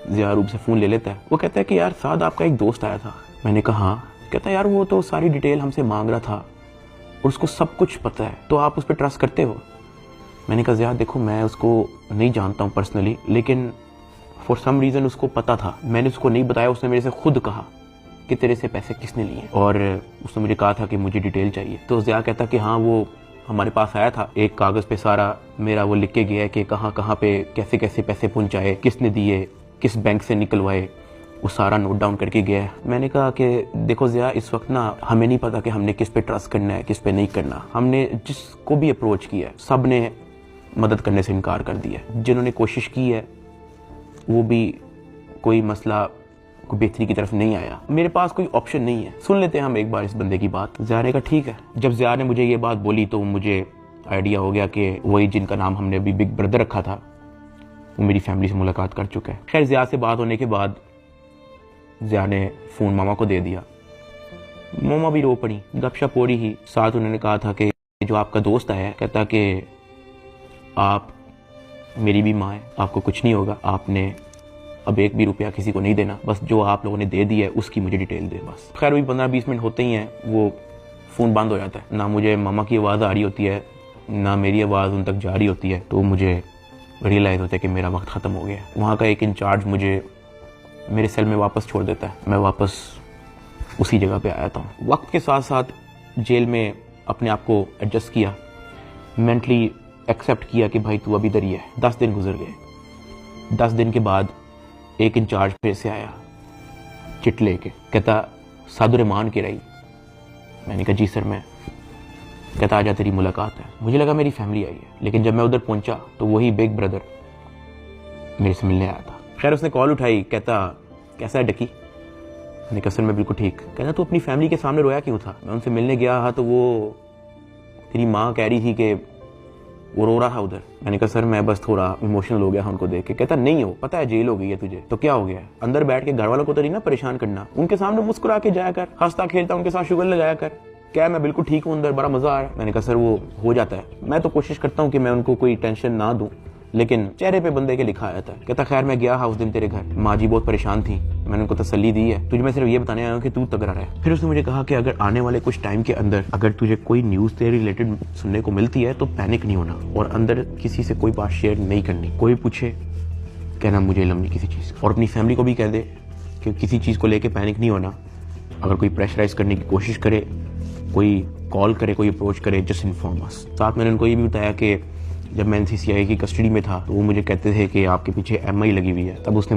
ज़िया रूप से फ़ोन ले लेता है। वो कहता है कि यार साद आपका एक दोस्त आया था। मैंने कहा हाँ। कहता है यार वो तो सारी डिटेल हमसे मांग रहा था और उसको सब कुछ पता है, तो आप उस पर ट्रस्ट करते हो? मैंने कहा ज़िया देखो मैं उसको नहीं जानता हूँ पर्सनली, लेकिन फॉर सम रीज़न उसको पता था। मैंने उसको नहीं बताया, उसने मेरे से खुद कहा कि तेरे से पैसे किसने लिए, और उसने मुझे कहा था कि मुझे डिटेल चाहिए। तो ज़िया कहता कि हाँ वो हमारे पास आया था, एक कागज़ पे सारा मेरा वो लिख के गया है कि कहाँ कहाँ पे कैसे कैसे पैसे पहुँचाए, किसने दिए, किस बैंक से निकलवाए, वो सारा नोट डाउन करके गया है। मैंने कहा कि देखो ज़िया इस वक्त ना हमें नहीं पता कि हमने किस पे ट्रस्ट करना है किस पे नहीं करना। हमने जिसको भी अप्रोच किया है सब ने मदद करने से इनकार कर दिया। जिन्होंने कोशिश की है वो भी कोई मसला कोई बेहतरी की तरफ नहीं आया। मेरे पास कोई ऑप्शन नहीं है, सुन लेते हैं हम एक बार इस बंदे की बात। ज़िया ने कहा ठीक है। जब ज़िया ने मुझे ये बात बोली तो मुझे आइडिया हो गया कि वही जिनका नाम हमने अभी बिग ब्रदर रखा था वो मेरी फैमिली से मुलाकात कर चुका है। खैर ज़िया से बात होने के बाद ज़िया ने फ़ोन मामा को दे दिया। मामा भी रो पड़ी, गपशप हो रही ही। साथ उन्होंने कहा था कि जो आपका दोस्त आया है कहता कि आप मेरी भी माँ है, आपको कुछ नहीं होगा, आपने अब एक भी रुपया किसी को नहीं देना, बस जो आप लोगों ने दे दिया है उसकी मुझे डिटेल दे बस। खैर वही 15-20 मिनट होते ही हैं वो फ़ोन बंद हो जाता है। ना मुझे मामा की आवाज़ आ रही होती है ना मेरी आवाज़ उन तक जा रही होती है। तो मुझे रियलाइज़ होता है कि मेरा वक्त ख़त्म हो गया है। वहाँ का एक इंचार्ज मुझे मेरे सेल में वापस छोड़ देता है। मैं वापस उसी जगह पे आया था। वक्त के साथ साथ जेल में अपने आप को एडजस्ट किया, मेंटली एक्सेप्ट किया कि भाई तू अभी इधर ही है। 10 दिन गुजर गए। 10 दिन के बाद एक इंचार्ज फिर से आया चिट लेके, कहता सादुररहमान की रही। मैंने कहा जी सर मैं। कहता आजा तेरी मुलाकात है। मुझे लगा मेरी फैमिली आई है, लेकिन जब मैं उधर पहुंचा तो वही बिग ब्रदर मेरे से मिलने आया था। खैर उसने कॉल उठाई, कहता कैसा है डकी? मैंने कहा सर मैं बिल्कुल ठीक। कहता तू अपनी फैमिली के सामने रोया क्यों था? मैं उनसे मिलने गया था तो वो तेरी माँ कह रही थी कि वो रो रहा था उधर। मैंने कहा सर मैं बस थोड़ा इमोशनल हो गया उनको देख के। कहता नहीं हो, पता है जेल हो गई है तुझे तो क्या हो गया है, अंदर बैठ के घर वालों को तो नहीं ना परेशान करना, उनके सामने मुस्कुरा के जाया कर, हंसता खेलता उनके साथ शुगर लगाया कर। क्या मैं बिल्कुल ठीक हूँ, अंदर बड़ा मजा आ रहा है। मैंने कहा सर वो हो जाता है, मैं तो कोशिश करता हूँ कि मैं उनको कोई टेंशन ना दूं, लेकिन चेहरे पे बंदे के लिखा आया था। कहता खैर मैं गया उस दिन तेरे घर, माँ जी बहुत परेशान थी, मैंने उनको तसल्ली दी है, तुझे मैं सिर्फ ये बताने आया हूँ कि तू तगड़ा रहे। फिर उसने मुझे कहा कि अगर आने वाले कुछ टाइम के अंदर अगर तुझे कोई न्यूज़ से रिलेटेड सुनने को मिलती है तो पैनिक नहीं होना और अंदर किसी से कोई बात शेयर नहीं करनी। कोई पूछे कहना मुझे इल्म नहीं किसी चीज़, और अपनी फैमिली को भी कह दे कि किसी चीज़ को लेकर पैनिक नहीं होना। अगर कोई प्रेशराइज करने की कोशिश करे, कोई कॉल करे, कोई अप्रोच करे, जस्ट इन्फॉर्म अस। साथ मैंने उनको ये भी बताया कि जब मैं NCCI की कस्टडी में था तो वो मुझे कहते थे कि आपके पीछे MI लगी हुई है। तब उसने